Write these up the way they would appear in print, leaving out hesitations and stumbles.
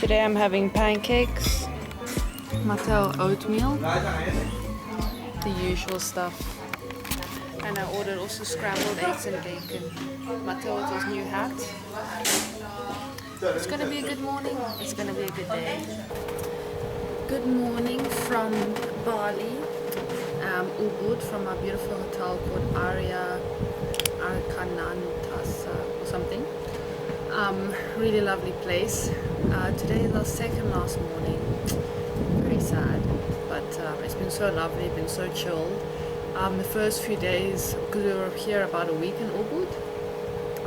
Today I'm having pancakes, Mattel oatmeal, the usual stuff. And I ordered also scrambled eggs and bacon. Mattel with his new hat. It's gonna be a good morning. It's gonna be a good day. Good morning from Bali, Ubud, from our beautiful hotel called Arkanantasa or something. Really lovely place. Today is our second last morning. Very sad, but it's been so lovely, been so chilled. The first few days, because we were here about a week in Ubud,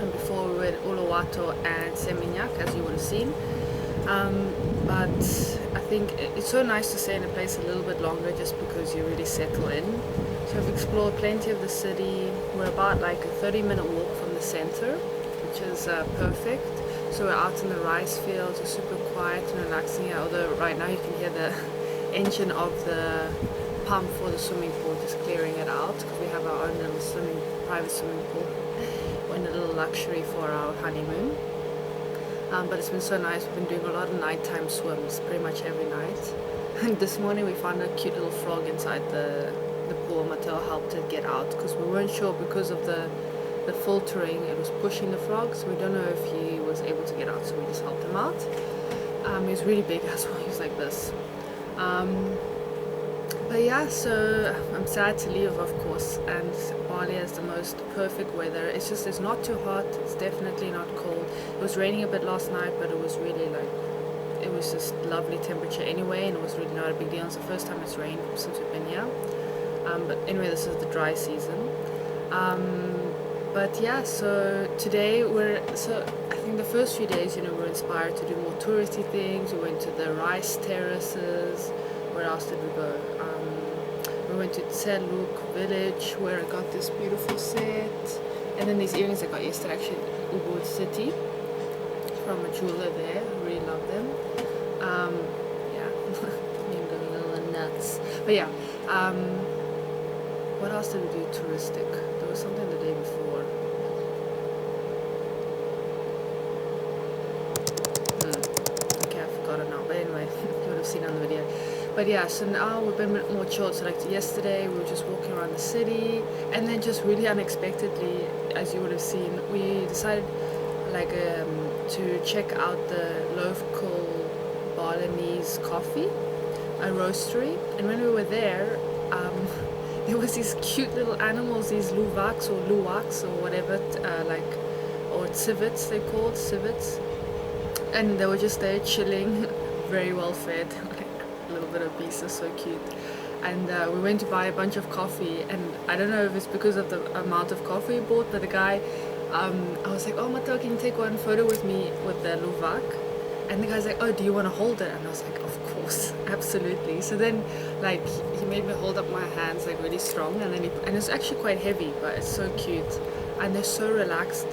and before we were at Uluwatu and Seminyak, as you would have seen. But I think it's so nice to stay in a place a little bit longer just because you really settle in. So we've explored plenty of the city. We're about like a 30-minute walk from the center, which is perfect. So we're out in the rice fields, it's super quiet and relaxing here, although right now you can hear the engine of the pump for the swimming pool just clearing it out, because we have our own little private swimming pool. We're in a little luxury for our honeymoon. But it's been so nice. We've been doing a lot of nighttime swims, pretty much every night. And this morning we found a cute little frog inside the pool. Mattel helped it get out because we weren't sure, because of the filtering, it was pushing the frog, so we don't know if he was able to get out, so we just helped him out. He was really big as well, he was like this. But yeah, so I'm sad to leave, of course, and Bali has the most perfect weather. It's just, it's not too hot, it's definitely not cold. It was raining a bit last night, but it was really like, it was just lovely temperature anyway, and it was really not a big deal. It's the first time it's rained since we've been here. But anyway, this is the dry season. But yeah, so today I think the first few days, we're inspired to do more touristy things. We went to the rice terraces. Where else did we go? We went to Seminyak village, where I got this beautiful set. And then these earrings I got yesterday, actually, in Ubud city, from a jeweler there. I really love them. Yeah, I'm going a little nuts. But yeah, what else did we do touristic? There was something the day before. Okay, I forgot it now. But anyway, you would have seen it on the video. But yeah, so now we've been a bit more chilled. So like yesterday, we were just walking around the city, and then just really unexpectedly, as you would have seen, we decided like to check out the local Balinese coffee, a roastery. And when we were there, there was these cute little animals, these luwaks or whatever, or civets, they're called civets, and they were just there chilling, very well fed. A little bit obese, is so cute. And we went to buy a bunch of coffee, and I don't know if it's because of the amount of coffee we bought, but the guy, I was like, oh Mateo, can you take one photo with me with the luwak? And the guy's like, oh, do you want to hold it? And I was like, of course, absolutely. So then like he made me hold up my hands like really strong, and then and it's actually quite heavy, but it's so cute, and they're so relaxed.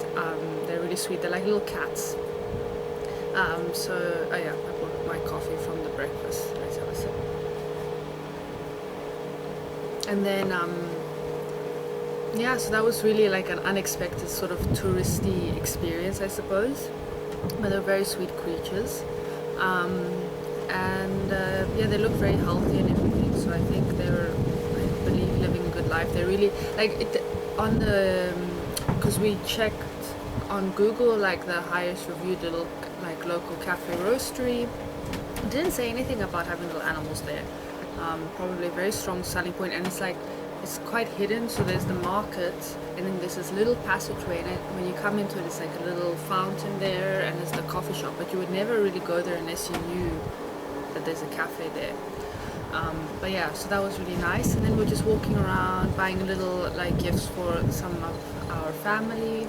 They're really sweet. They're like little cats. So yeah, I bought my coffee from the breakfast. Let's have a sip. And then yeah, so that was really like an unexpected sort of touristy experience, I suppose. But they're very sweet creatures, and yeah, they look very healthy and everything. So I think they're, I believe, living a good life. They're really like it on the because we checked on Google like the highest reviewed little like local cafe roastery. It didn't say anything about having little animals there. Probably a very strong selling point, and it's like it's quite hidden. So there's the market, and then there's this little passageway, and when you come into it, it's like a little fountain there, and there's the coffee shop. But you would never really go there unless you knew that there's a cafe there. But yeah, so that was really nice. And then we're just walking around, buying little like gifts for some of our family,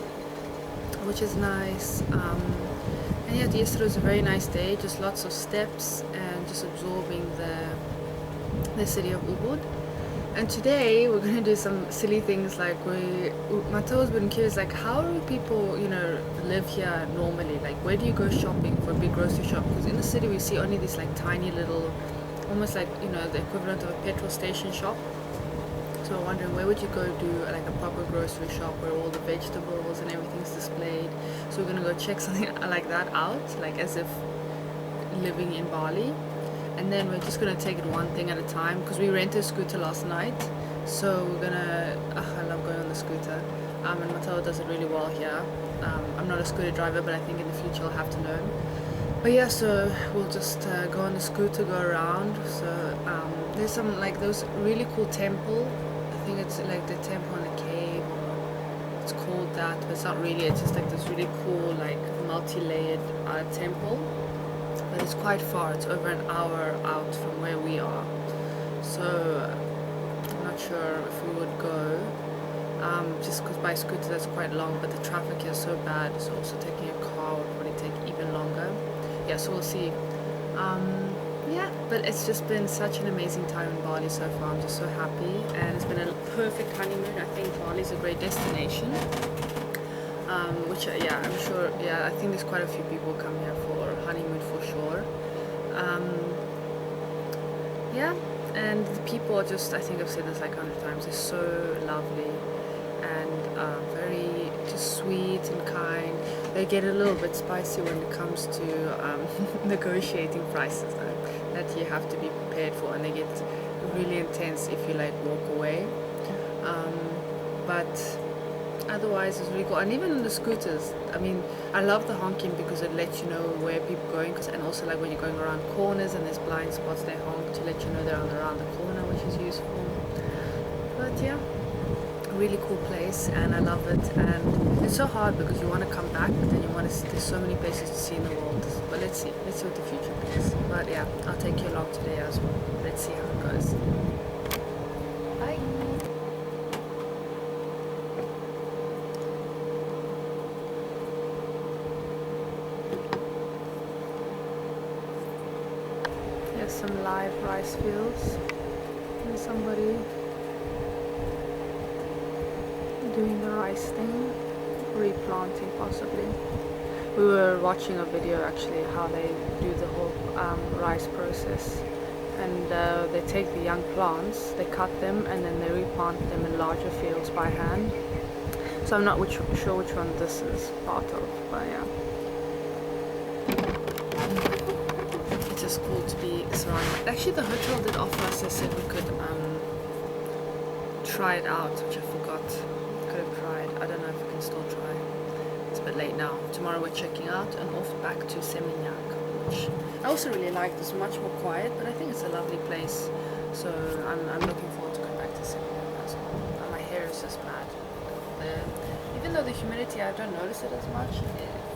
which is nice. And yeah, yesterday was a very nice day, just lots of steps and just absorbing the city of Ubud. And today we're going to do some silly things, like Mateo's been curious, like how do people, live here normally? Like where do you go shopping for a big grocery shop? Because in the city we see only these like tiny little, almost like, the equivalent of a petrol station shop. So we're wondering, where would you go do like a proper grocery shop where all the vegetables and everything's displayed? So we're going to go check something like that out, like as if living in Bali, and then we're just gonna take it one thing at a time because we rented a scooter last night. So we're gonna. I love going on the scooter, and Matteo does it really well here. I'm not a scooter driver, but I think in the future I'll have to learn. But yeah, so we'll just go on the scooter, go around. So there's some like those really cool temple. I think it's like the temple in a cave. It's called that, but it's not really. It's just like this really cool, like multi-layered temple. But it's quite far. It's over an hour out from where we are. So I'm not sure if we would go. Just because by scooter that's quite long, but the traffic is so bad. So also taking a car would probably take even longer. Yeah, so we'll see. Yeah, but it's just been such an amazing time in Bali so far. I'm just so happy, and it's been a perfect honeymoon. I think Bali's a great destination. Which yeah, I'm sure. Yeah, I think there's quite a few people come here for honeymoon for sure. Yeah, and the people are just. I think I've said this like 100 times. They're so lovely and very just sweet and kind. They get a little bit spicy when it comes to negotiating prices though, that you have to be prepared for, and they get really intense if you like walk away. But otherwise it's really cool. And even on the scooters, I mean, I love the honking because it lets you know where people are going, and also like when you're going around corners and there's blind spots, they honk to let you know they're around the corner, which is useful. But yeah, really cool place, and I love it. And it's so hard because you want to come back, but then you want to there's so many places to see in the world. But let's see what the future brings. But yeah, I'll take you along today as well. Let's see how it goes. Bye. Here's some live rice fields and somebody doing the rice thing, replanting possibly. We were watching a video actually how they do the whole rice process, and they take the young plants, they cut them, and then they replant them in larger fields by hand. So I'm not sure which one this is part of, but yeah. It's just cool to be surrounded. Actually the hotel did offer us, they said we could try it out, which I forgot. Could have tried. I don't know if we can still try. It's a bit late now. Tomorrow we're checking out and off back to Seminyak, which I also really like. It's much more quiet, but I think it's a lovely place. So I'm looking forward to going back to Seminyak as well. And my hair is just mad. Even though the humidity, I don't notice it as much.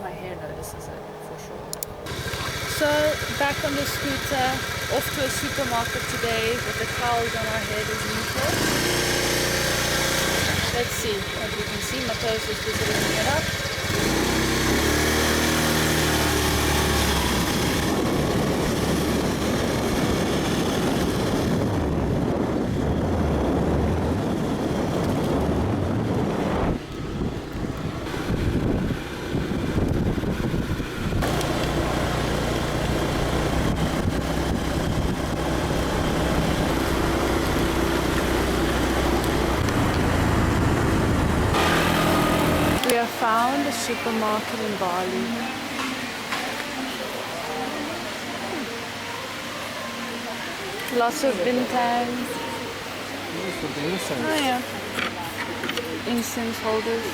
My hair notices it for sure. So back on the scooter, off to a supermarket today with the towels on our head as usual. Let's see what we can see. Matteo's just visiting it up. Found a supermarket in Bali. Lots of vintage. Oh yeah. Incense holders.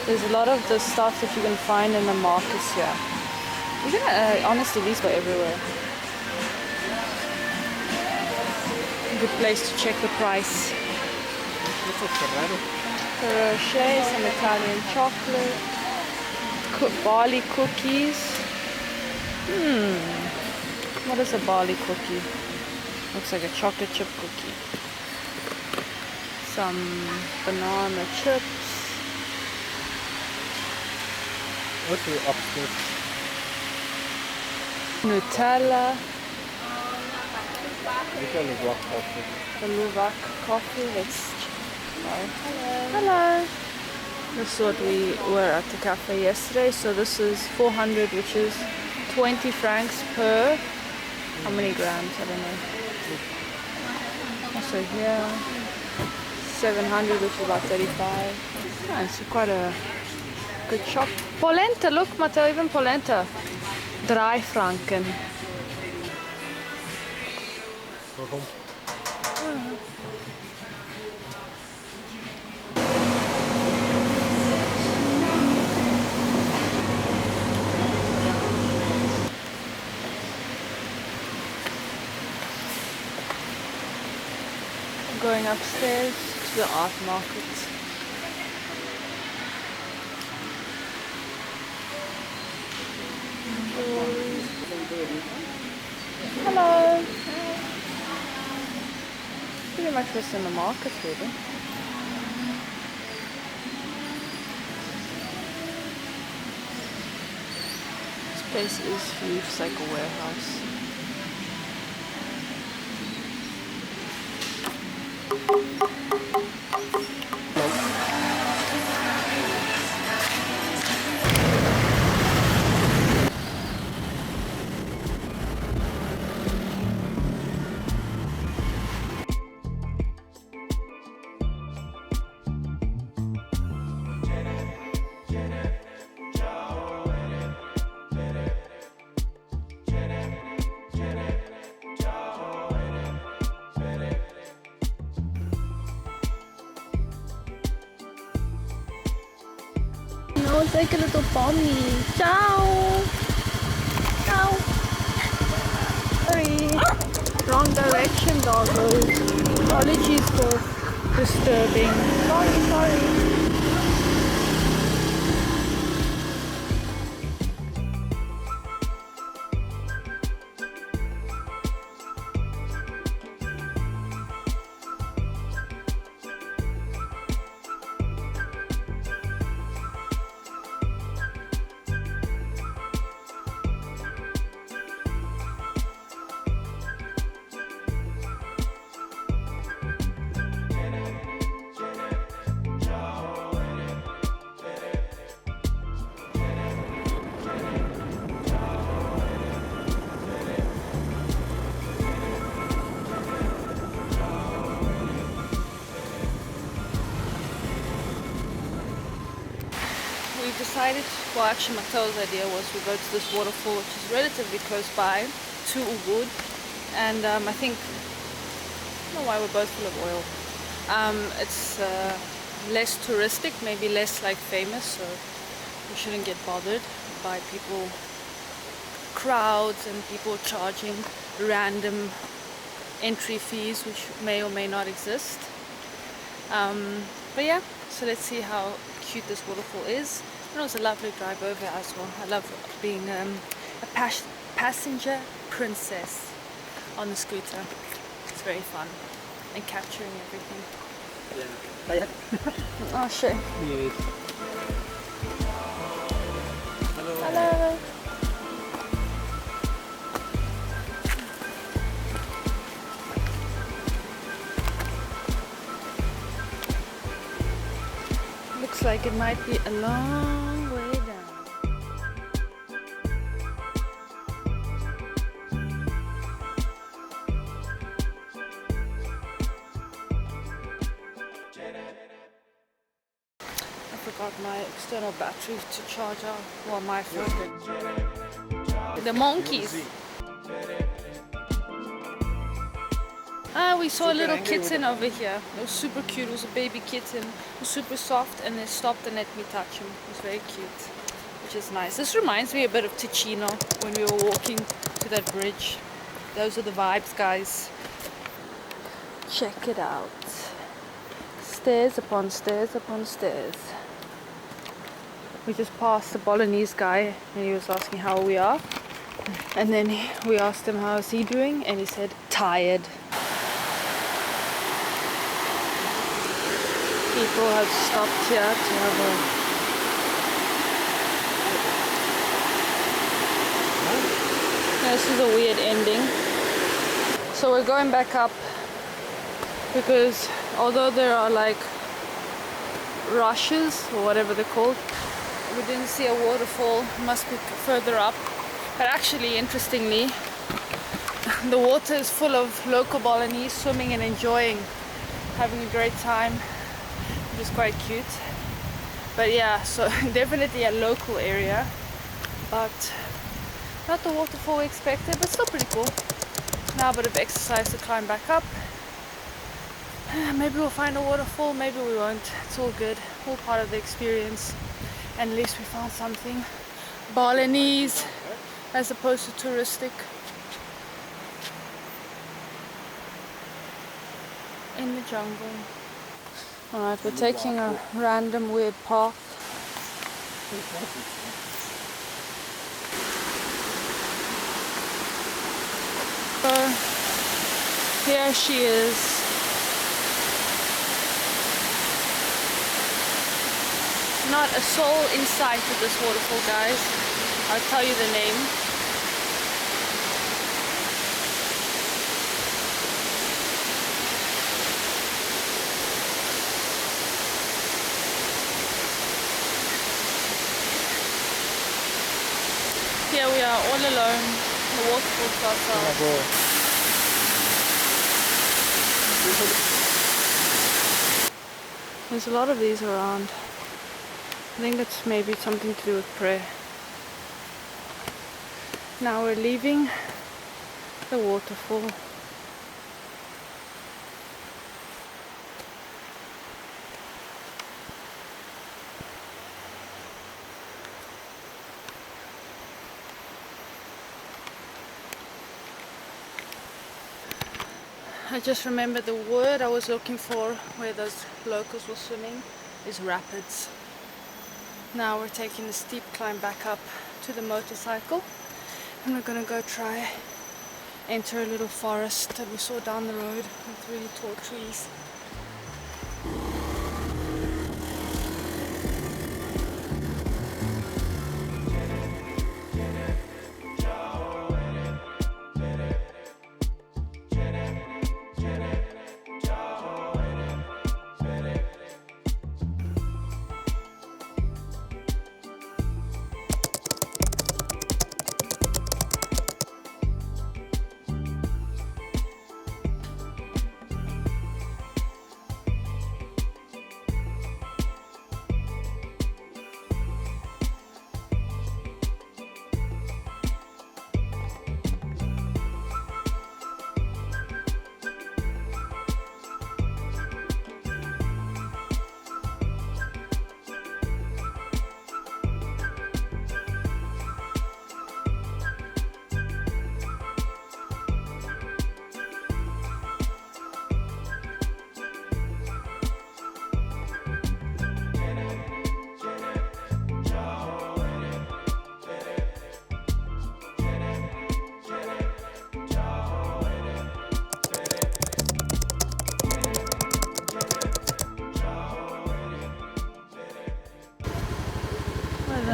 There's a lot of the stuff that you can find in the markets here. Even honestly, these were everywhere. Good place to check the price. Rocher, some Italian chocolate, barley cookies. What is a barley cookie? Looks like a chocolate chip cookie. Some banana chips. Okay, upstairs. Nutella. The Luwak coffee. Let's Hello. Hello. This is what we were at the cafe yesterday. So this is 400, which is 20 francs per. How many grams? I don't know. Also here, 700, which is about 35. Yeah, it's quite a good shop. Polenta, look, Matteo, even polenta. 3 franken. Waarom? Going upstairs to the art market. Hello. Pretty much what's in the market really. This place is huge, it's like a warehouse. Oh, it's like a little pommy. Ciao! Ciao! Sorry. Wrong direction, doggos. Apologies for disturbing. Sorry. We decided, well actually Matteo's idea was we go to this waterfall which is relatively close by to Ubud, and I think, I don't know why we're both full of oil. It's less touristic, maybe less like famous, so we shouldn't get bothered by people, crowds and people charging random entry fees which may or may not exist. But yeah, so let's see how cute this waterfall is. And it was a lovely drive over as well. I love being a passenger princess on the scooter. It's very fun and capturing everything. Yeah. Oh shit. Yes. Hello. Hello. Looks like it might be a long way down. I forgot my external battery to charge up. Well, my phone. The monkeys. Ah, we saw a little kitten over here. It was super cute. It was a baby kitten. It was super soft, and they stopped and let me touch him. It was very cute, which is nice. This reminds me a bit of Ticino when we were walking to that bridge. Those are the vibes, guys. Check it out. Stairs upon stairs upon stairs. We just passed the Bolognese guy, and he was asking how we are. And then we asked him how is he doing, and he said tired. People have stopped here to have a... This is a weird ending. So we're going back up because although there are like rushes or whatever they're called, we didn't see a waterfall. It must be further up. But actually, interestingly, the water is full of local Balinese swimming and enjoying, having a great time. Which is quite cute. But yeah, so definitely a local area, but Not the waterfall we expected, but still pretty cool. Now a bit of exercise to climb back up. Maybe we'll find a waterfall, maybe we won't. It's all good, all part of the experience. And at least we found something Balinese as opposed to touristic. In the jungle. Alright, we're taking a random weird path. So here she is. Not a soul in sight of this waterfall, guys. I'll tell you the name. Here we are all alone. The waterfall to ourselves. There's a lot of these around. I think it's maybe something to do with prayer. Now we're leaving the waterfall. I just remembered the word I was looking for where those locals were swimming is rapids. Now we're taking the steep climb back up to the motorcycle and we're gonna go try enter a little forest that we saw down the road with really tall trees.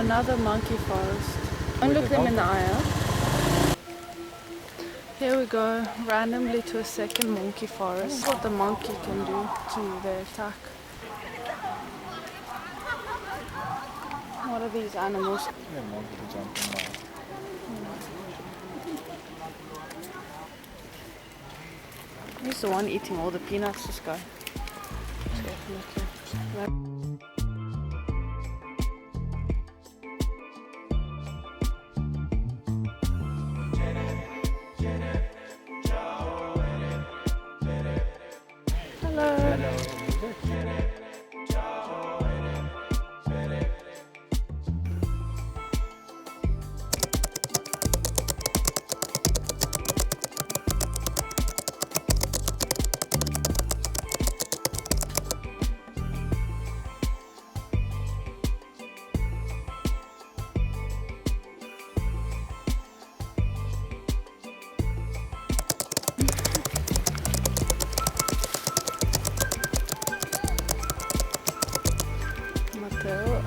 Another monkey forest. Don't look them in the eye. Huh? Here we go, randomly to a second monkey forest. What the monkey can do to their attack. What are these animals? Yeah, monkey jumping now. He's the one eating all the peanuts, this guy. Definitely.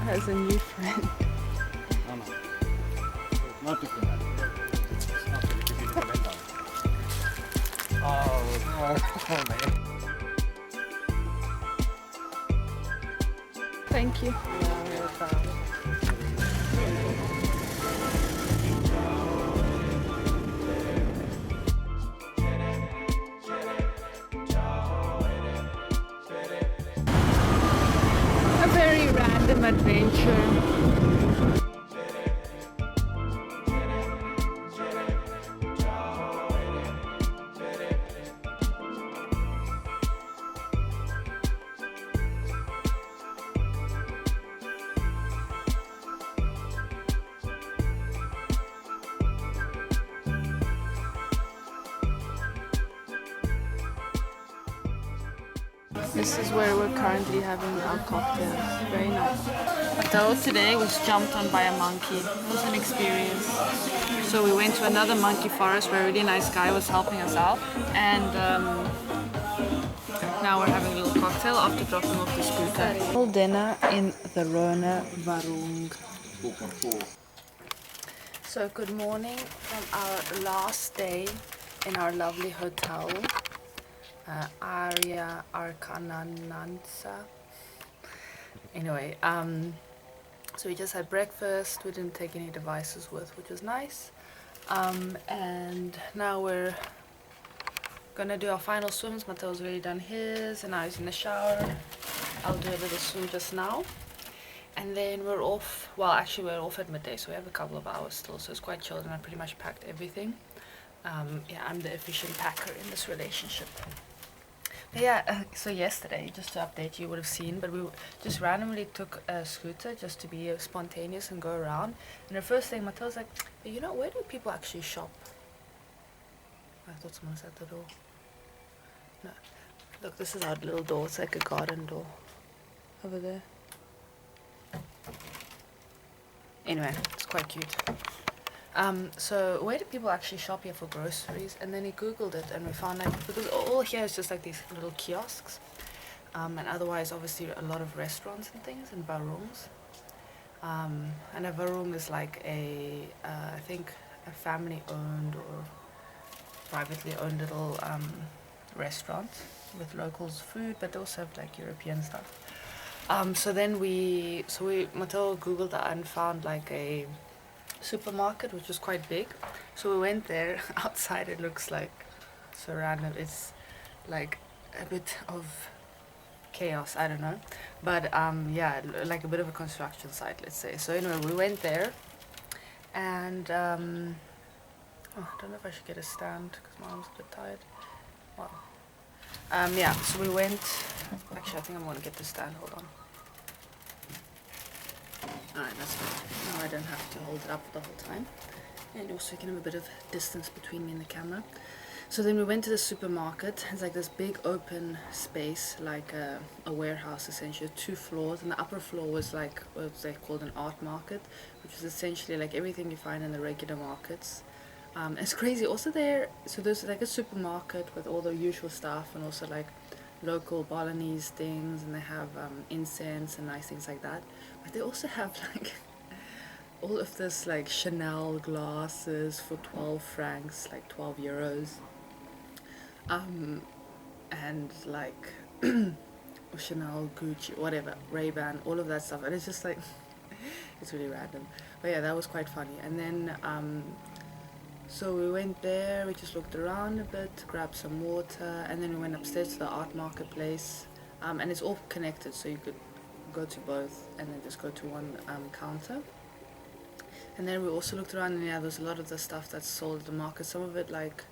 Has a new friend. No, no. Not to connect. It's not to give you the mental. Oh, man. Thank you. A very random adventure. This is where we're currently having our cocktails. Very nice. Mateo today was jumped on by a monkey. It was an experience. So we went to another monkey forest where a really nice guy was helping us out. And now we're having a little cocktail after dropping off the scooter. Full dinner in the Rona Varung. So good morning from our last day in our lovely hotel. Aria Arkananansa. Anyway, so we just had breakfast. We didn't take any devices with, which was nice. And now we're gonna do our final swims. Mateo's already done his, and now he's in the shower. I'll do a little swim just now, and then we're off. Well, actually, we're off at midday, so we have a couple of hours still. So it's quite chilled, and I pretty much packed everything. Yeah, I'm the efficient packer in this relationship. But yeah, so yesterday, just to update you, would have seen, but we just randomly took a scooter just to be spontaneous and go around. And the first thing, Mateo's like, you know, where do people actually shop? I thought someone was at the door. No. Look, this is our little door. It's like a garden door. Over there. Anyway, it's quite cute. So where do people actually shop here for groceries? And then he googled it, and we found like, because all here is just like these little kiosks, and otherwise obviously a lot of restaurants and things and varungs. And a varung is like a I think a family owned or privately owned little restaurant with locals food, but they also have like European stuff. So Mateo googled that and found like a supermarket which was quite big. So we went there. Outside it looks like so random. It's like a bit of chaos, I don't know, but yeah, like a bit of a construction site, let's say. So anyway, we went there, and oh, I don't know if I should get a stand because my arm's a bit tired. Wow. Yeah, so we went. Actually, I think I'm gonna get the stand. Hold on. Alright, that's fine. Now I don't have to hold it up the whole time. And also you can have a bit of distance between me and the camera. So then we went to the supermarket. It's like this big open space, like a warehouse essentially, 2 floors. And the upper floor was like what they called an art market, which is essentially like everything you find in the regular markets. It's crazy. Also there, so there's like a supermarket with all the usual stuff, and also like local Balinese things, and they have incense and nice things like that. But they also have like all of this like Chanel glasses for 12 francs, like 12 euros. And like Chanel, Gucci, whatever, Ray-Ban, all of that stuff. And it's just like, it's really random. But yeah, that was quite funny. And then, so we went there, we just looked around a bit, grabbed some water, and then we went upstairs to the art marketplace. And it's all connected, so you could go to both and then just go to one counter. And then we also looked around, and yeah, there's a lot of the stuff that's sold at the market. Some of it like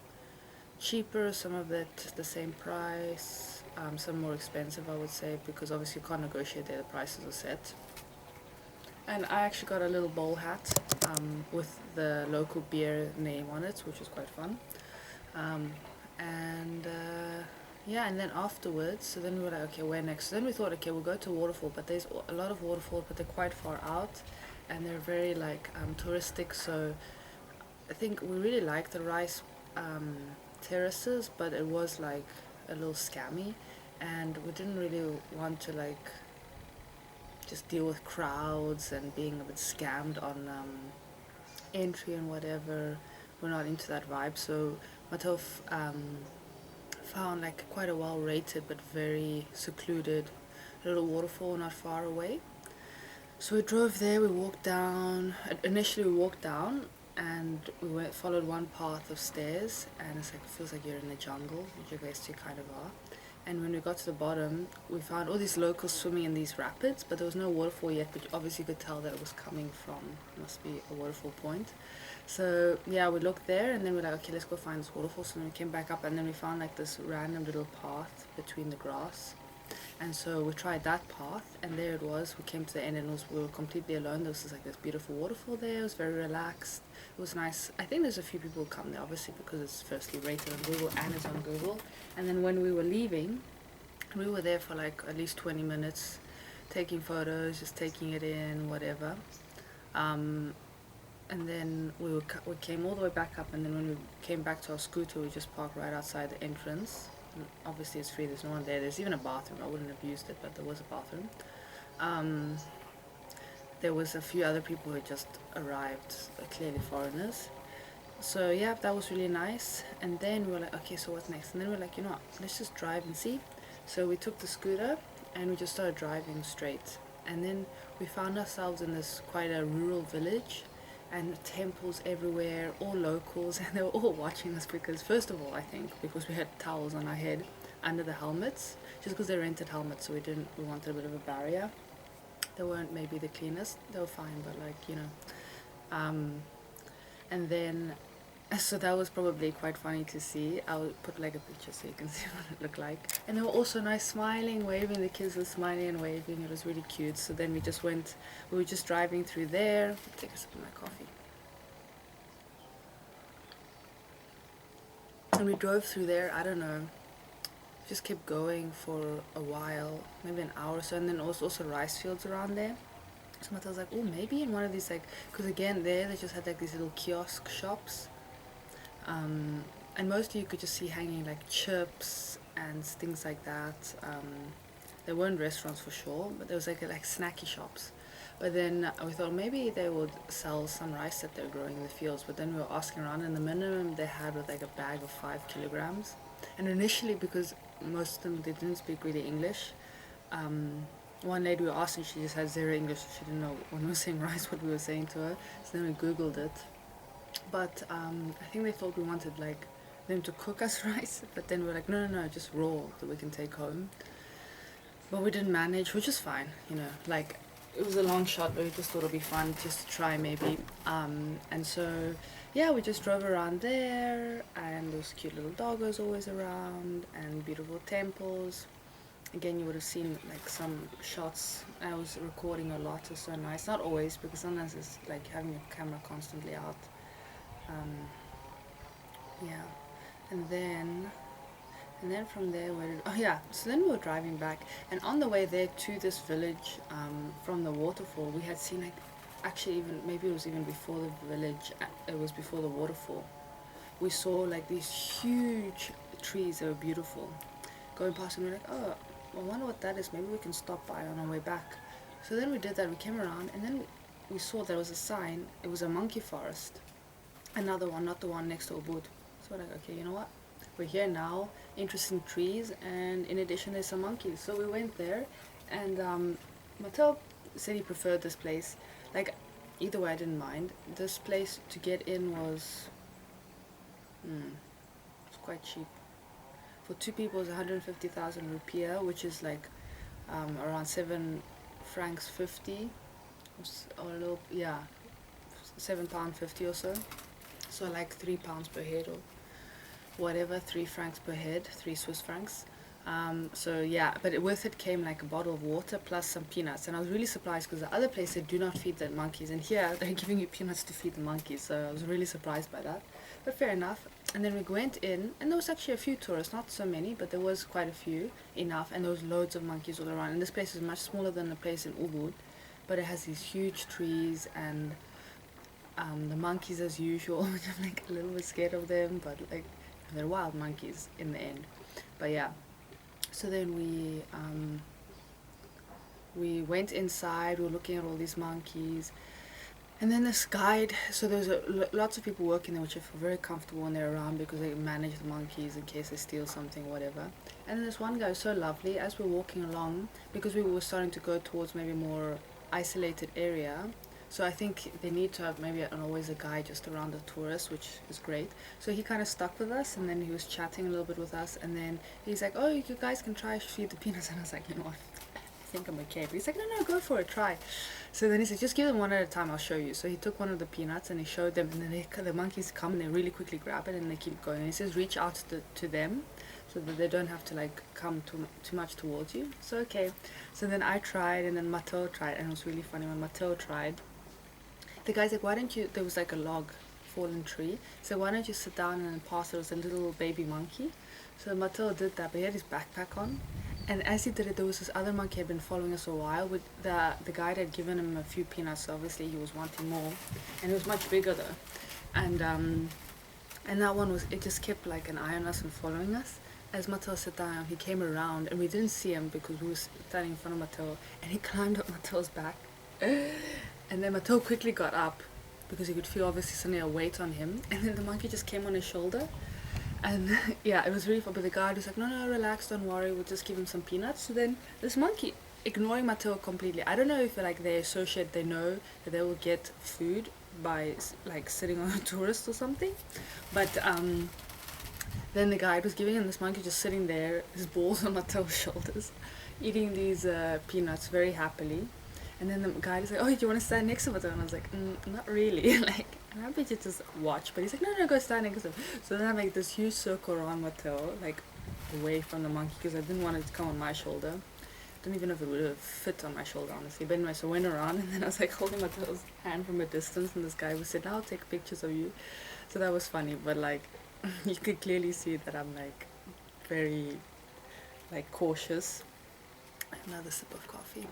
cheaper, some of it the same price, some more expensive, I would say, because obviously you can't negotiate there, the prices are set. And I actually got a little bowl hat with the local beer name on it, which was quite fun. Yeah, and then afterwards, so then we were like, okay, where next? So then we thought, okay, we'll go to a waterfall, but there's a lot of waterfalls, but they're quite far out, and they're very like touristic. So I think we really liked the rice terraces, but it was like a little scammy, and we didn't really want to like just deal with crowds and being a bit scammed on entry and whatever. We're not into that vibe. So Mateo found like quite a well rated but very secluded little waterfall not far away. So we drove there, we walked down. Initially we walked down and we followed one path of stairs, and it's like, it feels like you're in the jungle, which I guess you kind of are. And when we got to the bottom, we found all these locals swimming in these rapids, but there was no waterfall yet, but obviously you could tell that it was coming from, must be a waterfall point. So yeah, we looked there, and then we're like, okay, let's go find this waterfall. So then we came back up, and then we found like this random little path between the grass. And so we tried that path, and there it was. We came to the end, and we were completely alone. There was just like this beautiful waterfall there. It was very relaxed. It was nice. I think there's a few people who come there, obviously, because it's firstly rated on Google and it's on Google. And then when we were leaving, We were there for like at least 20 minutes, taking photos, just taking it in, whatever. And then we came all the way back up, and then when we came back to our scooter, we just parked right outside the entrance. And obviously it's free, there's no one there. There's even a bathroom. I wouldn't have used it, but there was a bathroom. There was a few other people who had just arrived, clearly foreigners. So yeah, that was really nice. And then we were like, okay, so what's next? And then we were like, you know what, let's just drive and see. So we took the scooter and we just started driving straight. And then we found ourselves in this quite a rural village, and temples everywhere, all locals, and they were all watching us because, first of all, I think because we had towels on our head under the helmets, just because they rented helmets, so we wanted a bit of a barrier. They weren't maybe the cleanest, they were fine, but like, you know. And then, so that was probably quite funny to see. I'll put like a picture so you can see what it looked like. And they were also nice, smiling, waving. The kids were smiling and waving. It was really cute. So then we were just driving through there. Take a sip of my coffee. And we drove through there, I don't know, just kept going for a while, maybe an hour or so. And then also rice fields around there. So I was like, oh, maybe in one of these, like, because again, there they just had like these little kiosk shops. And mostly you could just see hanging like chips and things like that. There weren't restaurants for sure, but there was like snacky shops. But then we thought maybe they would sell some rice that they're growing in the fields. But then we were asking around, and the minimum they had was like a bag of 5 kilograms. And initially, because most of them, they didn't speak really English, one lady we were asking, she just had zero English. She didn't know when we were saying rice what we were saying to her. So then we Googled it. But I think they thought we wanted like them to cook us rice, but then we're like, no, just raw that we can take home. But we didn't manage, which is fine, you know, like it was a long shot, but we just thought it'd be fun just to try maybe. And so yeah, we just drove around there, and those cute little doggos always around, and beautiful temples. Again, you would have seen like some shots. I was recording a lot, it's so nice. Not always, because sometimes it's like having your camera constantly out. Yeah, and then from there, so then we were driving back, and on the way there to this village, from the waterfall, we had seen like, actually even, maybe it was even before the village, it was before the waterfall, we saw like these huge trees that were beautiful going past, and we were like, oh, I wonder what that is, maybe we can stop by on our way back. So then we did that, we came around, and then we saw there was a sign, it was a monkey forest. Another one, not the one next to Ubud. So we're like, okay, you know what? We're here now, interesting trees, and in addition there's some monkeys. So we went there, and Mattel said he preferred this place. Like, either way I didn't mind. This place to get in was it's quite cheap. For 2 people it's 150,000 rupiah, which is like around 7 francs 50, or a little, yeah, £7.50 or so. So like £3 per head or whatever, 3 francs per head, 3 Swiss francs. So yeah, but with it came like a bottle of water plus some peanuts, and I was really surprised because the other place they do not feed the monkeys, and here they're giving you peanuts to feed the monkeys, so I was really surprised by that, but fair enough. And then we went in, and there was actually a few tourists, not so many, but there was quite a few, enough, and there was loads of monkeys all around. And this place is much smaller than the place in Ubud, but it has these huge trees, and the monkeys as usual, which I'm like a little bit scared of them, but like they're wild monkeys in the end. But yeah, so then we went inside, we were looking at all these monkeys, and then this guide, so there's lots of people working there which I feel very comfortable when they're around because they manage the monkeys in case they steal something, whatever. And then this one guy was so lovely as we were walking along, because we were starting to go towards maybe a more isolated area. So I think they need to have maybe always a guy just around the tourists, which is great. So he kind of stuck with us, and then he was chatting a little bit with us, and then he's like, oh, you guys can try feed the peanuts. And I was like, you know what, I think I'm okay. But he's like, no, go for it, try. So then he said, just give them one at a time, I'll show you. So he took one of the peanuts and he showed them, and then the monkeys come and they really quickly grab it and they keep going. And he says, reach out to them so that they don't have to like come too much towards you. So okay. So then I tried, and then Mateo tried, and it was really funny when Mateo tried. The guy's like, why don't you, there was like a log, fallen tree, so why don't you sit down and pass it. It was a little baby monkey. So Mateo did that, but he had his backpack on, And as he did it, there was this other monkey had been following us a while. With the guide had given him a few peanuts, so obviously he was wanting more, and it was much bigger though. And that one was, it just kept like an eye on us and following us. As Mateo sat down, he came around and we didn't see him because we were standing in front of Mateo, and he climbed up Mateo's back. And then Mateo quickly got up because he could feel obviously suddenly a weight on him, and then the monkey just came on his shoulder. And yeah, it was really fun, but the guard was like, no, relax, don't worry, we'll just give him some peanuts. So then this monkey, ignoring Mateo completely, I don't know if like they associate, they know that they will get food by like sitting on a tourist or something, but then the guide was giving him this monkey just sitting there, his balls on Mateo's shoulders, eating these peanuts very happily. And then the guide is like, oh, do you want to stand next to Mateo? And I was like, not really. Like, I'm happy to just watch. But he's like, no, go stand next to him. So then I make this huge circle around Mateo, like away from the monkey, because I didn't want it to come on my shoulder. I don't even know if it would have fit on my shoulder, honestly. But anyway, so I went around, and then I was like holding Mateo's hand from a distance, and this guy was saying, I'll take pictures of you. So that was funny, but like, you could clearly see that I'm like very like cautious. Another sip of coffee.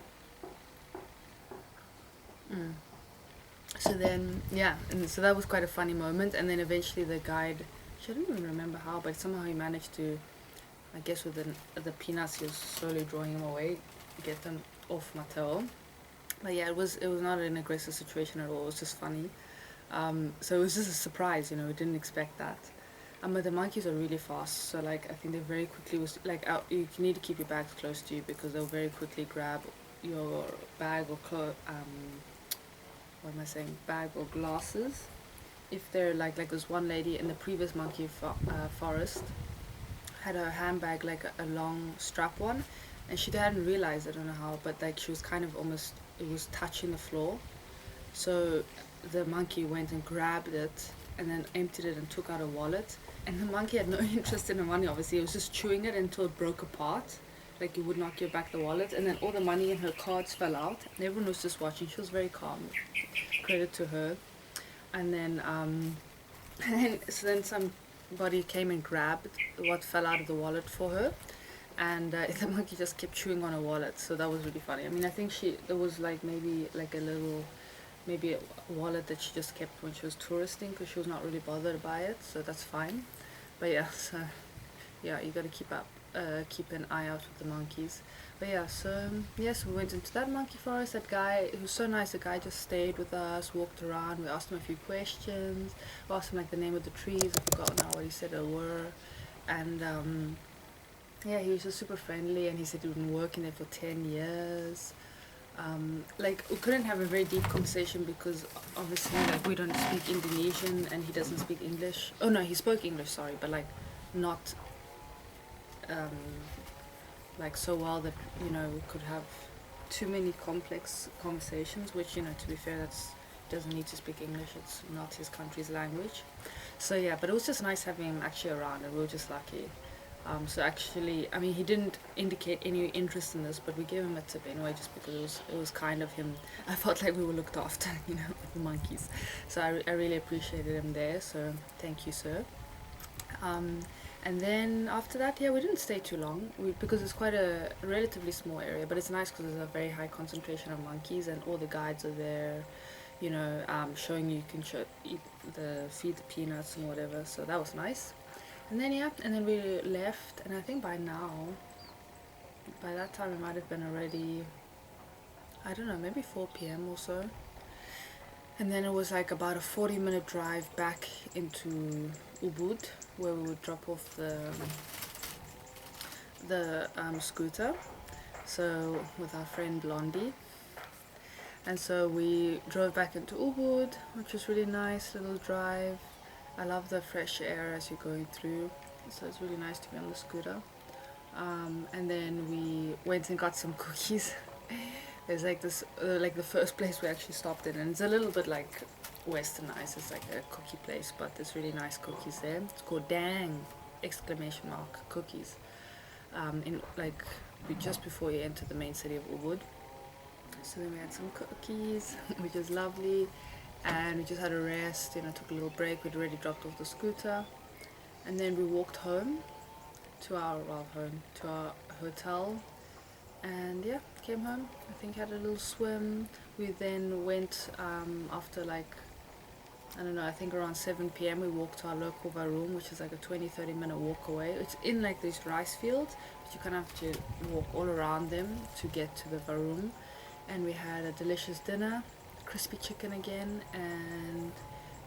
So then, yeah, and so that was quite a funny moment. And then eventually the guide, I don't even remember how, but somehow he managed to, I guess with the peanuts, he was slowly drawing him away, get them off Mateo. But yeah, it was not an aggressive situation at all. It was just funny. So it was just a surprise, you know. We didn't expect that. But the monkeys are really fast, so like I think they very quickly was like you need to keep your bags close to you because they'll very quickly grab your bag or bag or glasses. If they're like this one lady in the previous monkey forest had her handbag like a long strap one, and she hadn't realized, I don't know how, but like she was kind of almost, it was touching the floor, so the monkey went and grabbed it and then emptied it and took out a wallet, and the monkey had no interest in the money, obviously. It was just chewing it until it broke apart, like you would not give back the wallet, and then all the money and her cards fell out, and everyone was just watching. She was very calm, credit to her. And then so then somebody came and grabbed what fell out of the wallet for her, and the monkey just kept chewing on her wallet. So that was really funny. I mean, I think there was like maybe like a little, maybe a wallet that she just kept when she was touristing because she was not really bothered by it, so that's fine. But yeah, so yeah, you gotta keep an eye out with the monkeys. But yeah, so yes, we went into that monkey forest. That guy, it was so nice, the guy just stayed with us, walked around, we asked him a few questions, we asked him like the name of the trees, I forgot now what he said they were, and yeah, he was just super friendly, and he said he'd been working there for 10 years. Like we couldn't have a very deep conversation because obviously like we don't speak Indonesian and he doesn't speak English. Oh no, he spoke English, sorry, but like not like so well that, you know, we could have too many complex conversations, which, you know, to be fair, doesn't need to speak English, it's not his country's language. So yeah, but it was just nice having him actually around, and we were just lucky. So actually, I mean, he didn't indicate any interest in this, but we gave him a tip anyway, just because it was kind of him. I felt like we were looked after, you know, with the monkeys. So I really appreciated him there, so thank you, sir. And then after that, yeah, we didn't stay too long because it's quite a relatively small area, but it's nice because there's a very high concentration of monkeys, and all the guides are there, you know, showing you can feed the peanuts and whatever. So that was nice. And then yeah, and then we left, and I think by that time it might have been already, I don't know, maybe 4 p.m. or so. And then it was like about a 40-minute drive back into Ubud, where we would drop off the scooter, so with our friend Blondie. And so we drove back into Ubud, which was really nice little drive. I love the fresh air as you're going through, so it's really nice to be on the scooter. And then we went and got some cookies. There's like this, like the first place we actually stopped in, and it's a little bit like westernized. It's like a cookie place, but there's really nice cookies there. It's called Dang! Cookies. In like just before you enter the main city of Ubud. So then we had some cookies, which was lovely, and we just had a rest, you know, took a little break. We'd already dropped off the scooter, and then we walked home to our hotel And yeah, came home. I think had a little swim. We then went after like, I don't know, I think around 7 p.m. we walked to our local varoom, which is like a 20-30 minute walk away. It's in like these rice fields, but you kind of have to walk all around them to get to the varoom. And we had a delicious dinner, crispy chicken again, and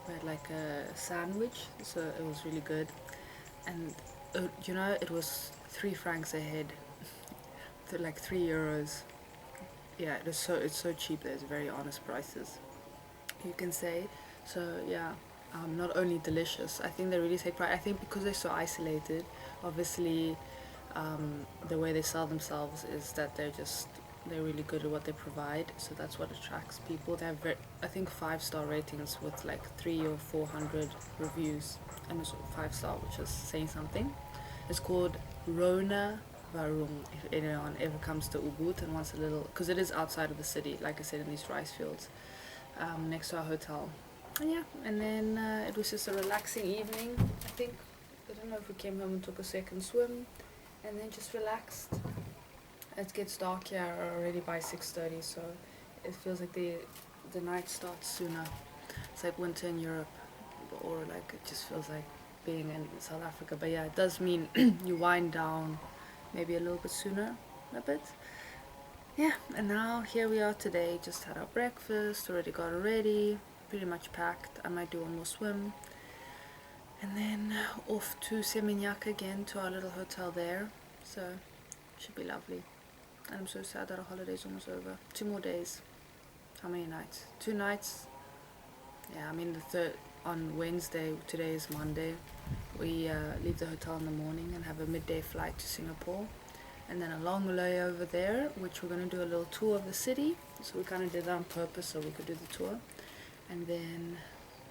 we had like a sandwich, so it was really good. And you know, it was 3 francs a head, like €3. Yeah, it's so cheap. There's very honest prices, you can say. So yeah, not only delicious, I think they really take pride. I think because they're so isolated, obviously the way they sell themselves is that they're really good at what they provide, so that's what attracts people. They have I think 5-star ratings with like 300 or 400 reviews, and it's 5-star, which is saying something. It's called Rona Varoom, if anyone ever comes to Ubud and wants a little, because it is outside of the city, like I said, in these rice fields, next to our hotel. And yeah, and then it was just a relaxing evening. I don't know if we came home and took a second swim, and then just relaxed. It gets dark here already by 6:30, so it feels like the night starts sooner. It's like winter in Europe, or like it just feels like being in South Africa. But yeah, it does mean you wind down maybe a little bit sooner, a bit. Yeah, and now here we are today. Just had our breakfast, already got ready, pretty much packed. I might do one more swim, and then off to Seminyak again, to our little hotel there. So should be lovely. And I'm so sad that our holiday's almost over. 2 more days. How many nights? 2 nights. Yeah, I mean the third on Wednesday. Today is Monday. We leave the hotel in the morning and have a midday flight to Singapore, and then a long layover there, which we're going to do a little tour of the city. So we kind of did that on purpose so we could do the tour, and then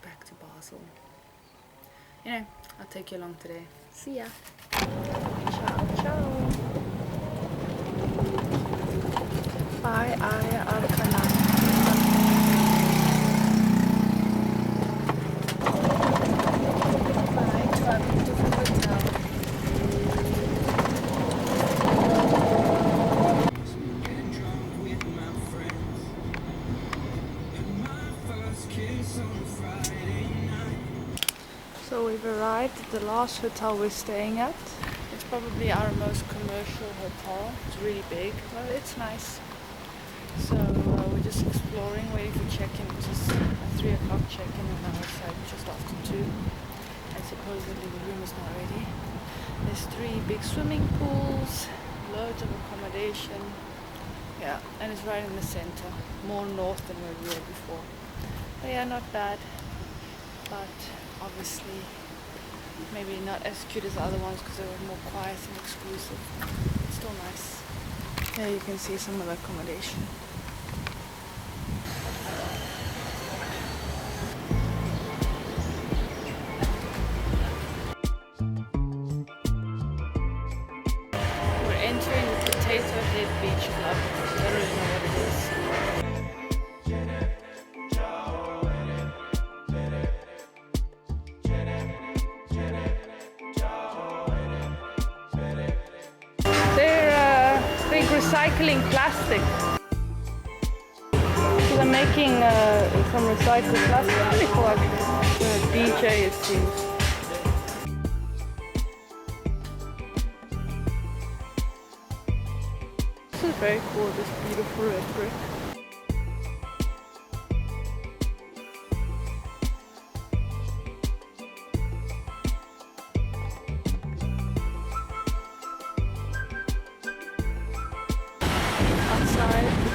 back to Basel. Anyway, I'll take you along today. See ya. Ciao, ciao. Bye, So we've arrived at the last hotel we're staying at. It's probably our most commercial hotel. It's really big, but it's nice. So we're just exploring, waiting for check-in, which is a 3 o'clock check-in, and now it's like just after 2. And supposedly the room is not ready. There's 3 big swimming pools, loads of accommodation. Yeah, and it's right in the center, more north than where we were before. But yeah, not bad. But obviously maybe not as cute as the other ones because they were more quiet and exclusive. It's still nice. There you can see some of the accommodation. We're entering the Potato Head Beach Club. I don't really know what it is. Recycling plastic. So they're making some recycled plastic. Pretty cool actually. The DJ it seems. This is very cool, this beautiful red brick.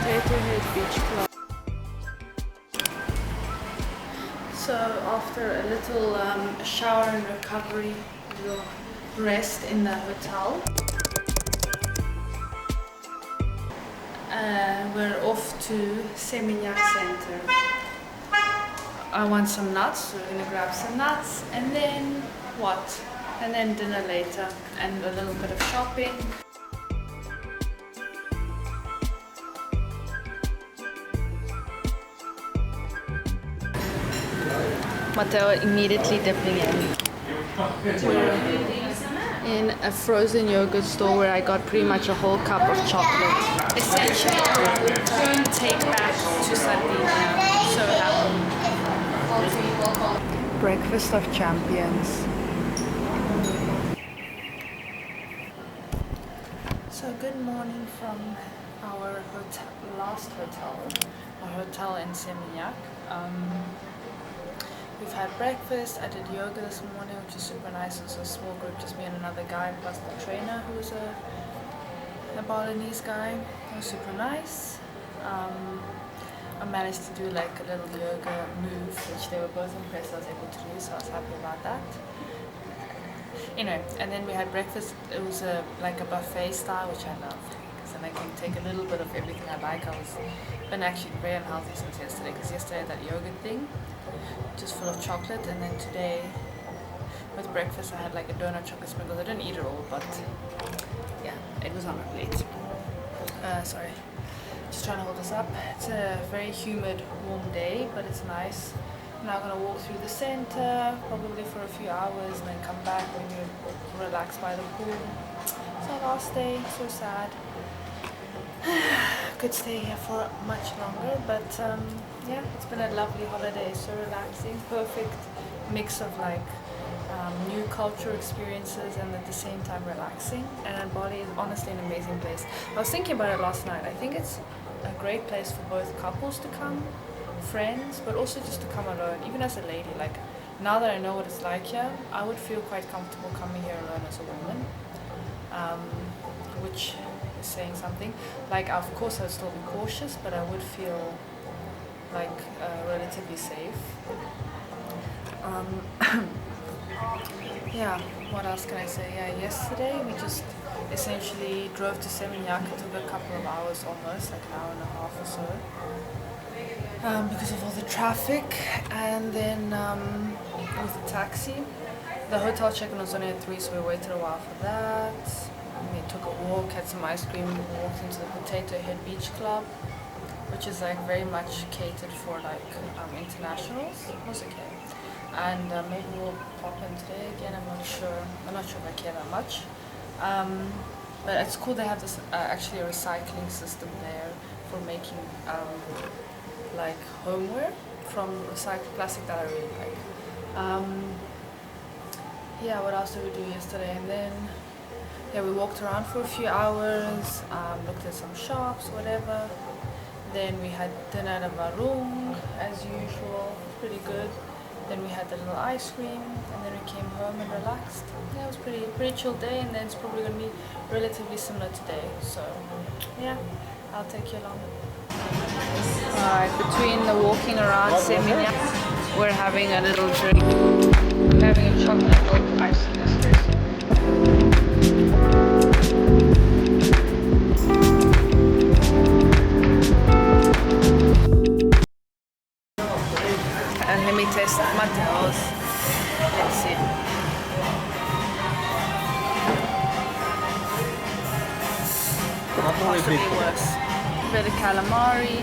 Potato Head Beach Club. So after a little shower and recovery, we'll rest in the hotel. We're off to Seminyak Center. I want some nuts, so we're gonna grab some nuts, and then what? And then dinner later, and a little bit of shopping. Matteo immediately dipping in. in a frozen yogurt store where I got pretty much a whole cup of chocolate. Essentially, home take back to Sardinia. So happy. Breakfast of champions. So good morning from our last hotel, our hotel in Seminyak. We've had breakfast. I did yoga this morning, which is super nice. It was a small group, just me and another guy, plus the trainer, who was a Balinese guy. It was super nice. I managed to do like a little yoga move, which they were both impressed I was able to do, so I was happy about that. Anyway, and then we had breakfast. It was like a buffet style, which I love, because then I can take a little bit of everything I like. I was been actually very unhealthy since yesterday, because yesterday I had that yogurt thing, just full of chocolate, and then today with breakfast I had like a donut chocolate sprinkles. I didn't eat it all, but yeah, it was on my plate. Sorry, just trying to hold this up. It's a very humid, warm day, but it's nice. I'm now gonna walk through the center, probably for a few hours, and then come back, maybe relax by the pool. It's our last day, so sad. Could stay here for much longer, but yeah, it's been a lovely holiday, so relaxing, perfect mix of like new culture experiences and at the same time relaxing. And Bali is honestly an amazing place. I was thinking about it last night. I think it's a great place for both couples to come, friends, but also just to come alone, even as a lady. Like, now that I know what it's like here, I would feel quite comfortable coming here alone as a woman, which is saying something. Like, of course I'd still be cautious, but I would feel like relatively safe. Yeah, what else can I say? Yeah, yesterday we just essentially drove to Seminyak. It took a couple of hours almost, like an hour and a half or so, because of all the traffic. And then with the taxi, the hotel check-in was only at 3, so we waited a while for that. We took a walk, had some ice cream, walked into the Potato Head Beach Club, which is like very much catered for like internationals. It was okay. And maybe we'll pop in today again. I'm not sure if I care that much. But it's cool they have this actually a recycling system there for making like homeware from recycled plastic that I really like. Yeah, what else did we do yesterday? And then yeah, we walked around for a few hours, looked at some shops, whatever. Then we had dinner at a Longue as usual, pretty good. Then we had the little ice cream, and then we came home and relaxed. Yeah, it was pretty chill day, and then it's probably gonna be relatively similar today. So yeah, I'll take you along. Alright, between the walking around Seminyak, we're having a little drink. We're having a chocolate milk ice espresso. And let me test Matteo's. Let's see. Possibly worse. A bit of calamari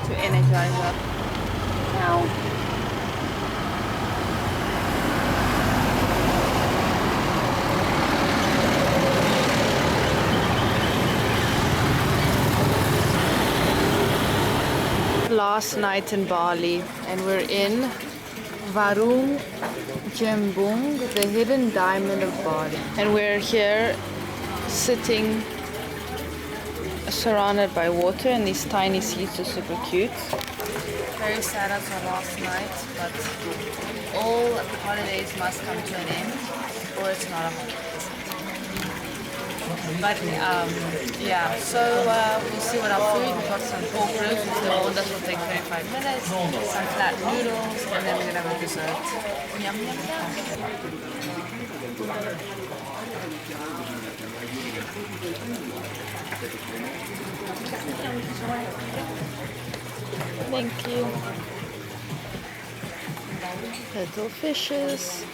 to energize up. Now. Last night in Bali, and we're in Warung Jembung, the hidden diamond of Bali. And we're here sitting surrounded by water, and these tiny seats are super cute. Very sad as our last night, but all holidays must come to an end, or it's not a holiday. But yeah, so we'll see what our food. We've got some pork ribs, which the orders will take 25 minutes, some flat noodles, and then we're gonna have a dessert. Yum, yum, yum. Thank you. Little fishes.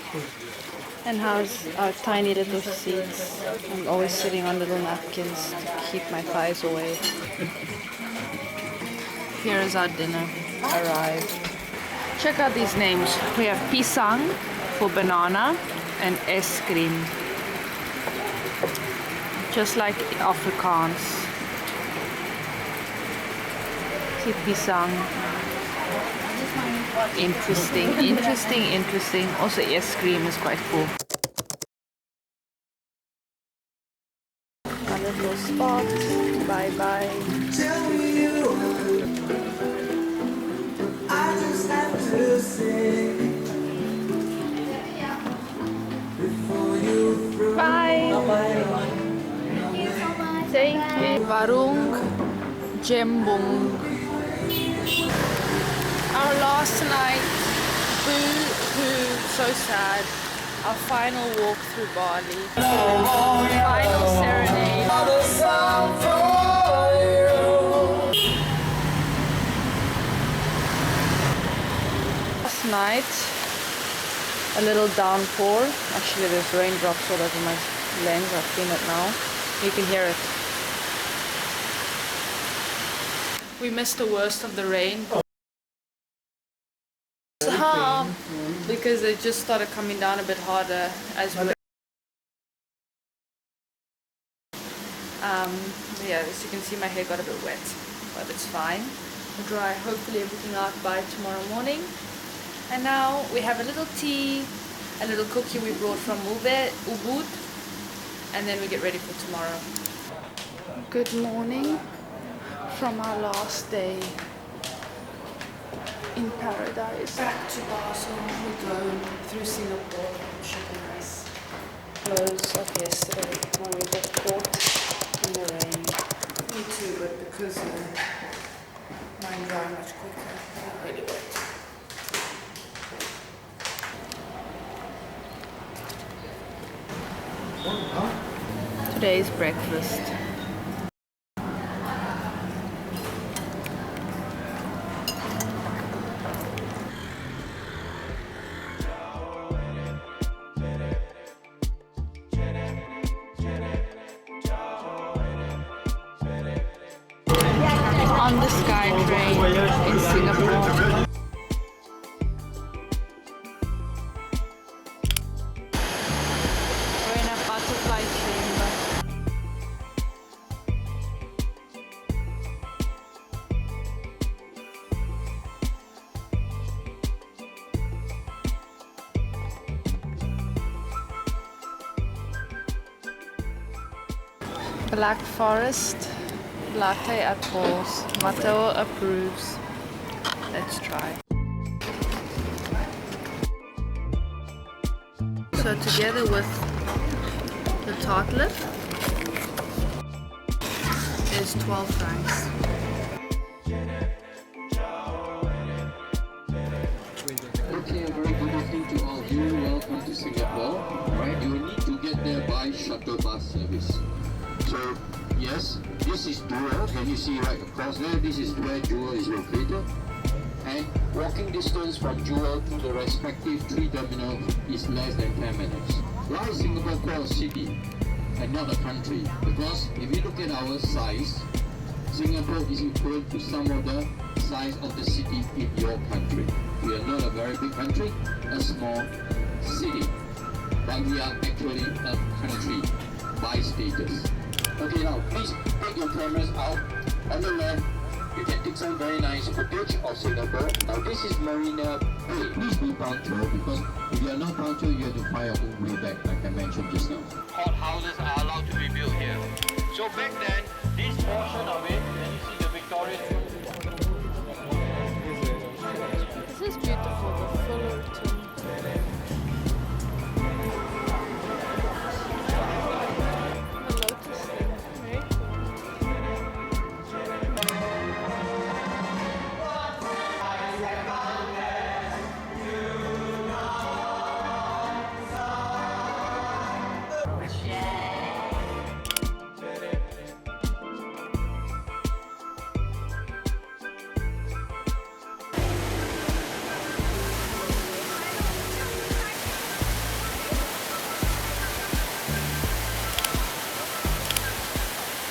And how's our tiny little seats? I'm always sitting on little napkins to keep my thighs away. Here is our dinner. Arrived. Check out these names. We have pisang for banana and es krim just like Afrikaans. Pisang. Interesting. Also, ice cream is quite cool. A little spot. Bye bye. Bye. Thank you. Warung Jembung. Our last night. Boo-hoo. So sad. Our final walk through Bali. Final serenade. Last night, a little downpour. Actually, there's raindrops all over my lens. I've seen it now. You can hear it. We missed the worst of the rain. Because it just started coming down a bit harder as well. Yeah, as you can see, my hair got a bit wet, but it's fine. I'll dry hopefully everything out by tomorrow morning. And now we have a little tea, a little cookie we brought from Ubud, and then we get ready for tomorrow. Good morning from our last day in paradise. Back to Basel, we go through Singapore, shopping nice clothes of yesterday when we got caught in the rain. Me too, but because mine dry much quicker, not really wet. Today's breakfast. On the Sky Train in Singapore. We're in a butterfly chamber. Black Forest. Latte at balls. Mateo approves. Let's try. So together with the tartlet is 12 francs. Okay, a very good evening to all of you. Welcome to Singapore. Right, you will need to get there by shuttle bus service. So, yes, this is Jewel. Can you see right across there? This is where Jewel is located. And walking distance from Jewel to the respective three terminals is less than 10 minutes. Why is Singapore called a city and not a country? Because if you look at our size, Singapore is equal to some of the size of the city in your country. We are not a very big country, a small city. But we are actually a country by status. Okay, now please take your cameras out. On the left, you can take some very nice footage of Singapore. Now this is Marina Bay. Please be punctual because if you are not punctual, you have to find your own way back, like I mentioned just now. Hot houses are allowed to be built here. So back then, this portion of it, and you see the Victorian. This is beautiful, the fuller